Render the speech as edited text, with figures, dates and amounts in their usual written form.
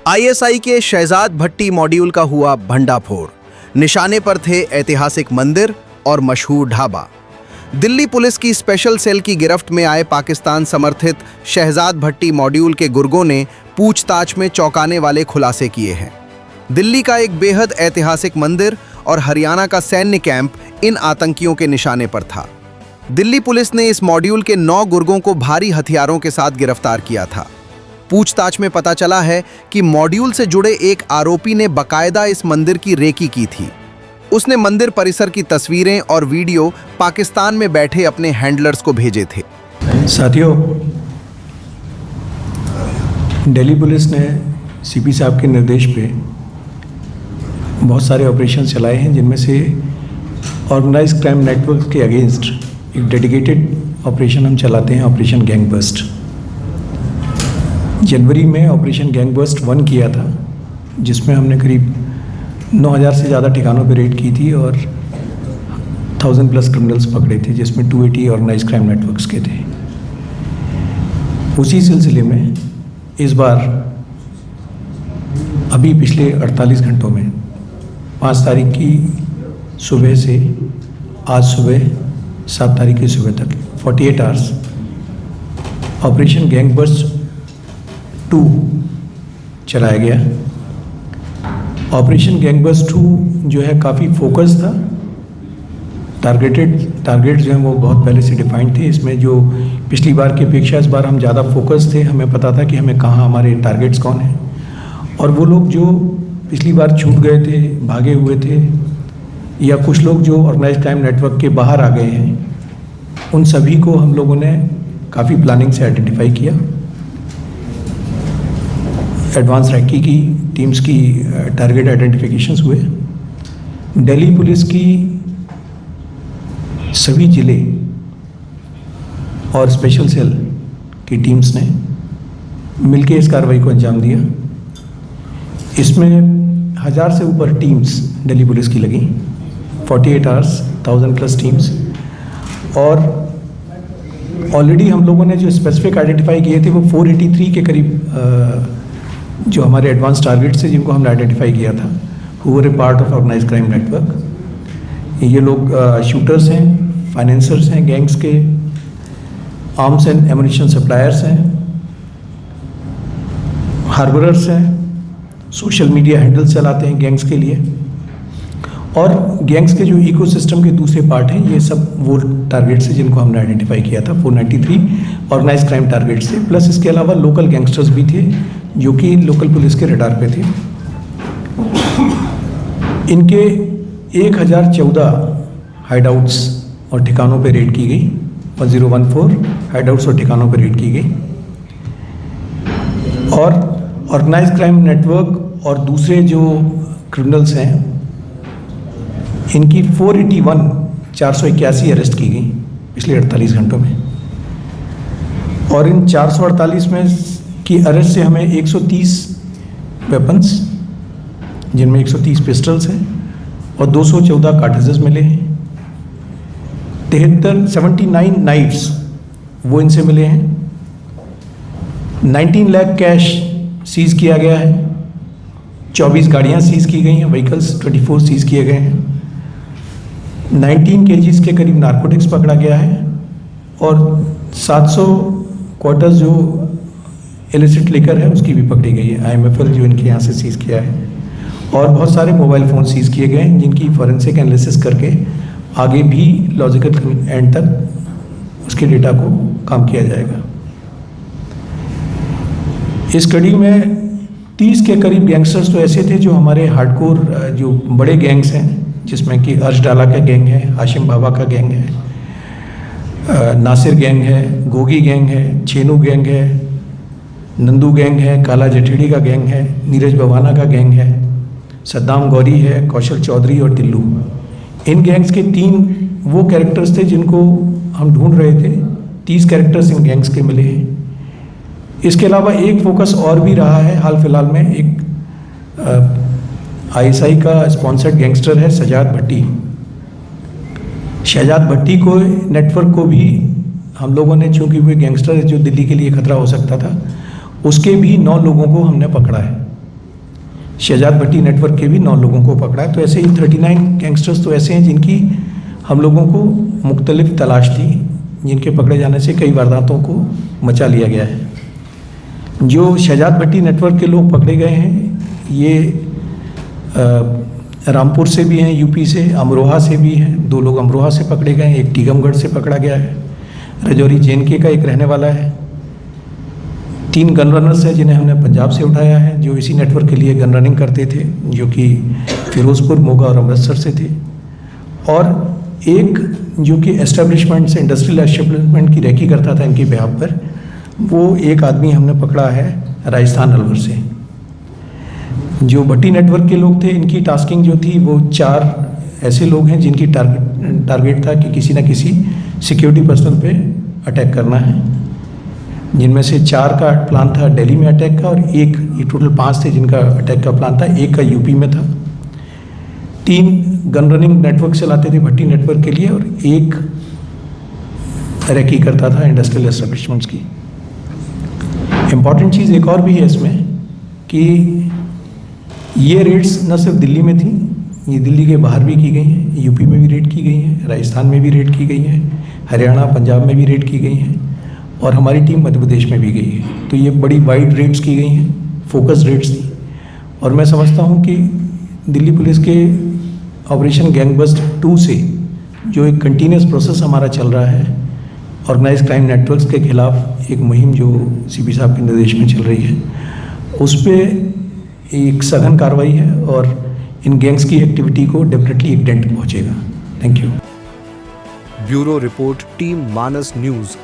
ISI के शहजाद भट्टी module का हुआ भंडाफोड़। निशाने पर थे ऐतिहासिक मंदिर और मशहूर ढाबा। दिल्ली पुलिस की स्पेशल सेल की गिरफ्त में आए पाकिस्तान समर्थित शहजाद भट्टी मॉड्यूल के गुर्गों ने पूछताछ में चौंकाने वाले खुलासे किए हैं। दिल्ली का एक बेहद ऐतिहासिक मंदिर और हरियाणा का सैन्य कैंप इन आतंकियों के निशाने पर था। दिल्ली पुलिस ने इस मॉड्यूल के 9 गुर्गों को भारी हथियारों के साथ गिरफ्तार किया था। पूछताछ में पता चला है कि मॉड्यूल से जुड़े एक आरोपी ने बकायदा इस मंदिर की रेकी की थी। उसने मंदिर परिसर की तस्वीरें और वीडियो पाकिस्तान में बैठे अपने हैंडलर्स को भेजे थे। साथियों, दिल्ली पुलिस ने सीपी साहब के निर्देश पे बहुत सारे ऑपरेशन चलाए हैं, जिनमें से ऑर्गेनाइज्ड क्राइम नेटवर्क के अगेंस्ट एक डेडिकेटेड ऑपरेशन हम चलाते हैं, ऑपरेशन गैंग बस्ट। जनवरी में ऑपरेशन गैंग बस्ट 1 किया था, जिसमें हमने करीब 9000 से ज़्यादा ठिकानों पर रेड की थी और 1000+ क्रिमिनल्स पकड़े थे, जिसमें 280 ऑर्गेनाइज्ड क्राइम नेटवर्क्स के थे। उसी सिलसिले में इस बार अभी पिछले 48 घंटों में 5 तारीख की सुबह से आज सुबह 7 तारीख की सुबह तक 48 आवर्स ऑपरेशन गैंग बस्ट 2 चलाया गया। ऑपरेशन गैंग बस्ट 2 जो है काफ़ी फोकस था। टारगेट जो हैं वो बहुत पहले से डिफाइंड थे। इसमें जो पिछली बार की अपेक्षा इस बार हम ज़्यादा फोकस थे। हमें पता था कि हमें कहाँ हमारे टारगेट्स कौन हैं, और वो लोग जो पिछली बार छूट गए थे, भागे हुए थे, या कुछ लोग जो ऑर्गेनाइज्ड क्राइम नेटवर्क के बाहर आ गए हैं, उन सभी को हम लोगों ने काफ़ी प्लानिंग से आइडेंटिफाई किया। एडवांस रैकी की टीम्स की टारगेट आइडेंटिफिकेशंस हुए। दिल्ली पुलिस की सभी जिले और स्पेशल सेल की टीम्स ने मिलकर इस कार्रवाई को अंजाम दिया। इसमें 1000 से ऊपर टीम्स दिल्ली पुलिस की लगी, 48 आवर्स 1000+ टीम्स। और ऑलरेडी हम लोगों ने जो स्पेसिफिक आइडेंटिफाई किए थे वो 483 के करीब जो हमारे एडवांस टारगेट्स थे, जिनको हमने आइडेंटिफाई किया था, who were a part of organised crime network. ये लोग शूटर्स हैं, फाइनेंसर्स हैं गैंग्स के, आर्म्स एंड एमुनिशन सप्लायर्स हैं, हार्बरर्स हैं, सोशल मीडिया हैंडल्स चलाते हैं गैंग्स के लिए, और गैंग्स के जो इकोसिस्टम के दूसरे पार्ट हैं, ये सब वो टारगेट्स हैं जिनको हमने आइडेंटिफाई किया था। 493 ऑर्गेनाइज्ड क्राइम टारगेट्स थे, प्लस इसके अलावा लोकल गैंगस्टर्स भी थे जो कि लोकल पुलिस के रडार पे थे। इनके 1014 हाइडआउट्स और ठिकानों पे रेड की गई, 1014 हाइडआउट्स और ठिकानों पे रेड की गई। और ऑर्गेनाइज्ड क्राइम नेटवर्क और दूसरे जो क्रिमिनल्स हैं, इनकी 481 अरेस्ट की गई पिछले 48 घंटों में। और इन 448 में की अरेस्ट से हमें 130 वेपन्स, जिनमें 130 पिस्टल्स हैं और 214 कार्ट्रिजेस मिले हैं। 79 नाइफ्स वो इनसे मिले हैं। 19 लाख कैश सीज किया गया है। 24 गाड़ियां सीज की गई हैं, व्हीकल्स 24 सीज किए गए हैं। 19 kgs के करीब नारकोटिक्स पकड़ा गया है, और 700 क्वार्टर्स जो इलिसिट लिकर है उसकी भी पकड़ी गई है। IMFL जो इनके यहाँ से सीज किया है, और बहुत सारे मोबाइल फ़ोन सीज किए गए हैं, जिनकी फॉरेंसिक एनालिसिस करके आगे भी लॉजिकल एंड तक उसके डेटा को काम किया जाएगा। इस कड़ी में 30 के करीब गैंगस्टर्स तो ऐसे थे जो हमारे हार्डकोर जो बड़े गैंग्स हैं, जिसमें कि अर्श डाला का गैंग है, हाशिम बाबा का गैंग है, नासिर गैंग है, गोगी गैंग है, छेनू गैंग है, नंदू गैंग है, काला जठेड़ी का गैंग है, नीरज बवाना का गैंग है, सद्दाम गौरी है, कौशल चौधरी और टिल्लू। इन गैंग्स के 3 वो कैरेक्टर्स थे जिनको हम ढूंढ रहे थे। 30 कैरेक्टर्स इन गैंग्स के मिले हैं। इसके अलावा एक फोकस और भी रहा है हाल फिलहाल में। एक ISI का स्पॉन्सर्ड गैंगस्टर है शहजाद भट्टी। शहजाद भट्टी को नेटवर्क को भी हम लोगों ने, चूँकि वो गैंगस्टर जो दिल्ली के लिए खतरा हो सकता था, उसके भी 9 लोगों को हमने पकड़ा है। शहजाद भट्टी नेटवर्क के भी 9 लोगों को पकड़ा है। तो ऐसे ही 39 गैंगस्टर्स तो ऐसे हैं जिनकी हम लोगों को मुख्तलिफ तलाश थी, जिनके पकड़े जाने से कई वारदातों को बचा लिया गया है। जो शहजाद भट्टी नेटवर्क के लोग पकड़े गए हैं, ये रामपुर से भी हैं, यूपी से, अमरोहा से भी हैं। 2 लोग अमरोहा से पकड़े गए हैं, एक टीकमगढ़ से पकड़ा गया है, रजौरी जेएनके का एक रहने वाला है। 3 गन रनर्स हैं जिन्हें हमने पंजाब से उठाया है, जो इसी नेटवर्क के लिए गन रनिंग करते थे, जो कि फिरोजपुर, मोगा और अमृतसर से थे। और एक जो कि एस्टेब्लिशमेंट से, इंडस्ट्रियल एस्टेब्लिशमेंट की रैकी करता था इनके बिहाफ पर, वो एक आदमी हमने पकड़ा है राजस्थान अलवर से। जो भट्टी नेटवर्क के लोग थे, इनकी टास्किंग जो थी वो 4 ऐसे लोग हैं जिनकी टारगेट था कि किसी न किसी सिक्योरिटी पर्सनल पे अटैक करना है, जिनमें से 4 का प्लान था दिल्ली में अटैक का, और एक, ये टोटल 5 थे जिनका अटैक का प्लान था। एक का यूपी में था। 3 गन रनिंग नेटवर्क चलाते थे भट्टी नेटवर्क के लिए, और एक रैकी करता था इंडस्ट्रियल एस्टेब्लिशमेंट्स की। इम्पॉर्टेंट चीज़ एक और भी है इसमें कि ये रेड्स न सिर्फ दिल्ली में थी, ये दिल्ली के बाहर भी की गई हैं, यूपी में भी रेड की गई हैं, राजस्थान में भी रेड की गई हैं, हरियाणा, पंजाब में भी रेड की गई हैं, और हमारी टीम मध्य प्रदेश में भी गई है। तो ये बड़ी वाइड रेड्स की गई हैं, फोकस रेड्स थी। और मैं समझता हूँ कि दिल्ली पुलिस के ऑपरेशन गैंगबस्ट 2 से जो एक कंटिन्यूस प्रोसेस हमारा चल रहा है, ऑर्गेनाइज क्राइम नेटवर्क्स के खिलाफ एक मुहिम जो सीपी साहब के निर्देश में चल रही है, उस पर एक सघन कार्रवाई है, और इन गैंग्स की एक्टिविटी को डेफिनेटली एक डेंट पहुंचेगा। Thank you. Bureau report, team Manas news.